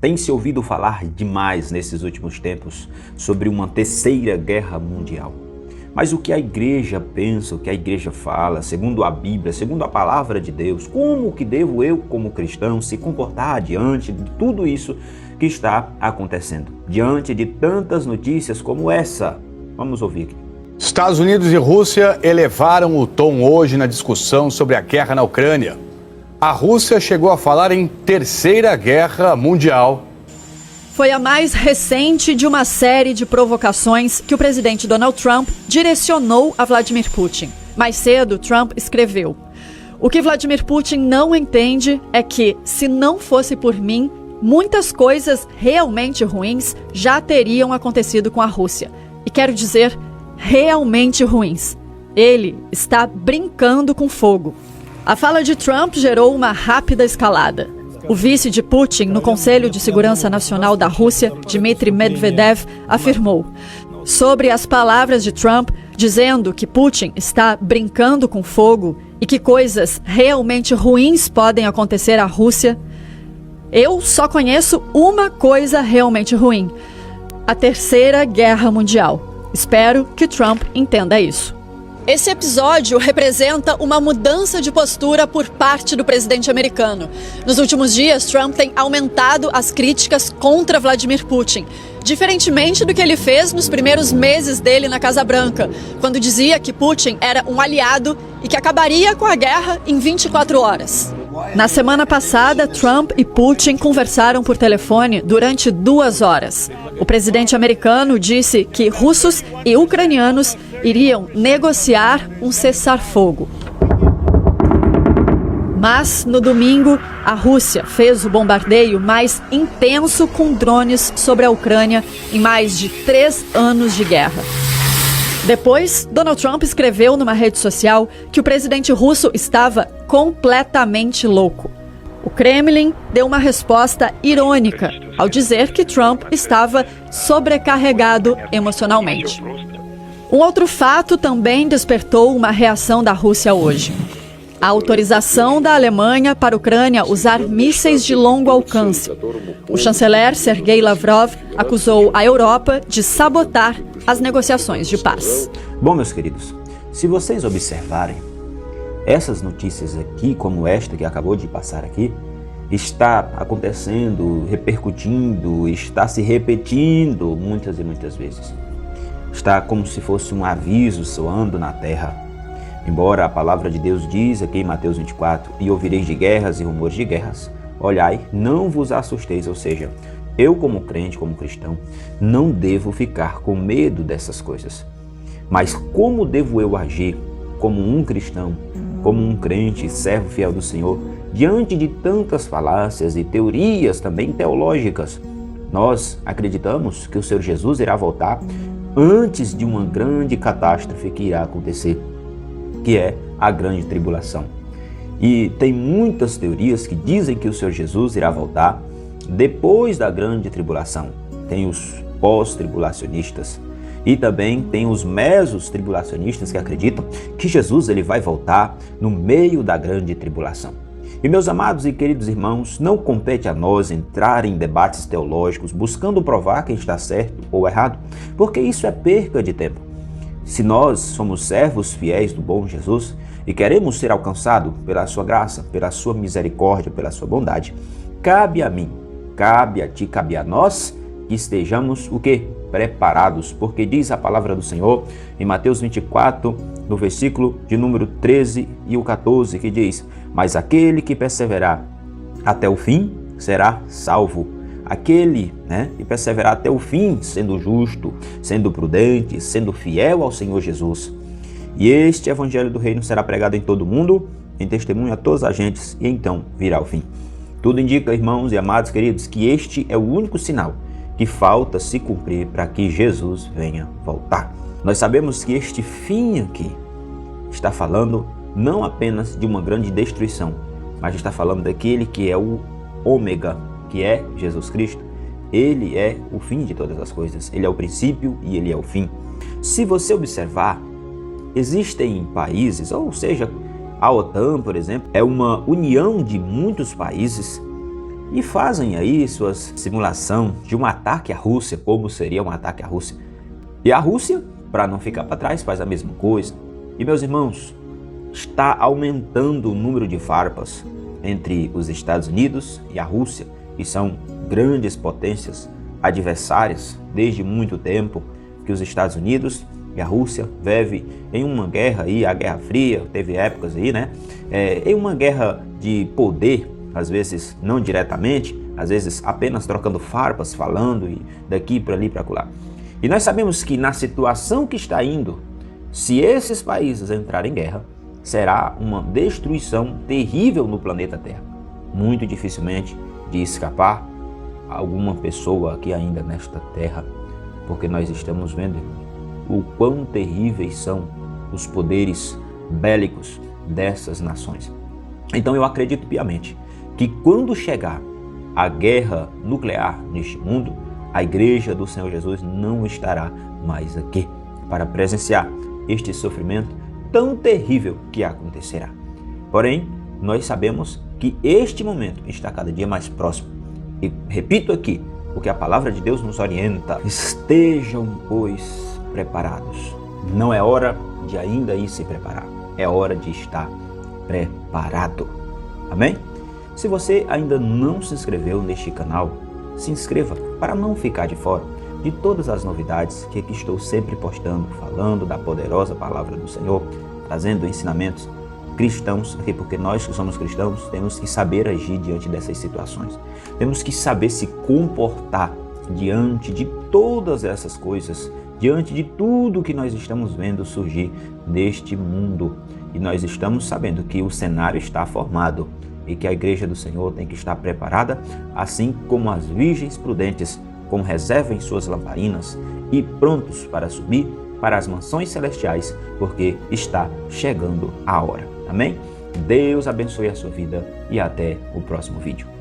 Tem-se ouvido falar demais nesses últimos tempos sobre uma terceira guerra mundial. Mas o que a igreja pensa, o que a igreja fala, segundo a Bíblia, segundo a palavra de Deus, como que devo eu, como cristão, se comportar diante de tudo isso que está acontecendo? Diante de tantas notícias como essa. Vamos ouvir aqui. Estados Unidos e Rússia elevaram o tom hoje na discussão sobre a guerra na Ucrânia. A Rússia chegou a falar em terceira guerra mundial. Foi a mais recente de uma série de provocações que o presidente Donald Trump direcionou a Vladimir Putin. Mais cedo, Trump escreveu: "O que Vladimir Putin não entende é que, se não fosse por mim, muitas coisas realmente ruins já teriam acontecido com a Rússia. E quero dizer, realmente ruins. Ele está brincando com fogo." A fala de Trump gerou uma rápida escalada. O vice de Putin no Conselho de Segurança Nacional da Rússia, Dmitry Medvedev, afirmou sobre as palavras de Trump, dizendo que Putin está brincando com fogo e que coisas realmente ruins podem acontecer à Rússia: "Eu só conheço uma coisa realmente ruim: a Terceira Guerra Mundial. Espero que Trump entenda isso." Esse episódio representa uma mudança de postura por parte do presidente americano. Nos últimos dias, Trump tem aumentado as críticas contra Vladimir Putin, diferentemente do que ele fez nos primeiros meses dele na Casa Branca, quando dizia que Putin era um aliado e que acabaria com a guerra em 24 horas. Na semana passada, Trump e Putin conversaram por telefone durante 2 horas. O presidente americano disse que russos e ucranianos iriam negociar um cessar-fogo. Mas, no domingo, a Rússia fez o bombardeio mais intenso com drones sobre a Ucrânia em mais de 3 anos de guerra. Depois, Donald Trump escreveu numa rede social que o presidente russo estava completamente louco. O Kremlin deu uma resposta irônica ao dizer que Trump estava sobrecarregado emocionalmente. Um outro fato também despertou uma reação da Rússia hoje: a autorização da Alemanha para a Ucrânia usar mísseis de longo alcance. O chanceler Sergei Lavrov acusou a Europa de sabotar as negociações de paz. Bom, meus queridos, se vocês observarem, essas notícias aqui, como esta que acabou de passar aqui, está acontecendo, repercutindo, está se repetindo muitas e muitas vezes. Está como se fosse um aviso soando na terra. Embora a palavra de Deus diz aqui em Mateus 24, "E ouvireis de guerras e rumores de guerras, olhai, não vos assusteis", ou seja, eu como crente, como cristão, não devo ficar com medo dessas coisas. Mas como devo eu agir como um cristão, como um crente, servo fiel do Senhor, diante de tantas falácias e teorias também teológicas? Nós acreditamos que o Senhor Jesus irá voltar antes de uma grande catástrofe que irá acontecer, que é a grande tribulação. E tem muitas teorias que dizem que o Senhor Jesus irá voltar depois da grande tribulação. Tem os pós-tribulacionistas e também tem os mesos-tribulacionistas que acreditam que Jesus ele vai voltar no meio da grande tribulação. E meus amados e queridos irmãos, não compete a nós entrar em debates teológicos buscando provar quem está certo ou errado, porque isso é perca de tempo. Se nós somos servos fiéis do bom Jesus e queremos ser alcançados pela sua graça, pela sua misericórdia, pela sua bondade, cabe a mim, cabe a ti, cabe a nós que estejamos o quê? Preparados, porque diz a palavra do Senhor em Mateus 24, no versículo de número 13 e o 14, que diz: "Mas aquele que perseverar até o fim será salvo." Aquele que perseverar até o fim, sendo justo, sendo prudente, sendo fiel ao Senhor Jesus. E este evangelho do reino será pregado em todo o mundo, em testemunho a todas as gentes, e então virá o fim. Tudo indica, irmãos e amados queridos, que este é o único sinal que falta se cumprir para que Jesus venha voltar. Nós sabemos que este fim aqui está falando não apenas de uma grande destruição, mas está falando daquele que é o ômega, que é Jesus Cristo. Ele é o fim de todas as coisas, ele é o princípio e ele é o fim. Se você observar, existem países, ou seja, a OTAN, por exemplo, é uma união de muitos países e fazem aí suas simulação de um ataque à Rússia, como seria um ataque à Rússia. E a Rússia, para não ficar para trás, faz a mesma coisa. E meus irmãos, está aumentando o número de farpas entre os Estados Unidos e a Rússia, que são grandes potências adversárias desde muito tempo, que os Estados Unidos e a Rússia vivem em uma guerra aí, a Guerra Fria, teve épocas aí, né? Em uma guerra de poder, às vezes não diretamente, às vezes apenas trocando farpas, falando e daqui para ali para lá. E nós sabemos que na situação que está indo, se esses países entrarem em guerra, será uma destruição terrível no planeta Terra. Muito dificilmente de escapar alguma pessoa aqui ainda nesta Terra, porque nós estamos vendo o quão terríveis são os poderes bélicos dessas nações. Então eu acredito piamente que quando chegar a guerra nuclear neste mundo, a Igreja do Senhor Jesus não estará mais aqui para presenciar este sofrimento tão terrível que acontecerá. Porém, nós sabemos que este momento está cada dia mais próximo. E repito aqui, porque a palavra de Deus nos orienta: estejam, pois, preparados. Não é hora de ainda ir se preparar, é hora de estar preparado. Amém? Se você ainda não se inscreveu neste canal, se inscreva para não ficar de fora de todas as novidades que aqui estou sempre postando, falando da poderosa palavra do Senhor, trazendo ensinamentos cristãos aqui, porque nós que somos cristãos temos que saber agir diante dessas situações. Temos que saber se comportar diante de todas essas coisas, diante de tudo que nós estamos vendo surgir neste mundo. E nós estamos sabendo que o cenário está formado e que a Igreja do Senhor tem que estar preparada, assim como as virgens prudentes, com reserva em suas lamparinas e prontos para subir para as mansões celestiais, porque está chegando a hora. Amém? Deus abençoe a sua vida e até o próximo vídeo.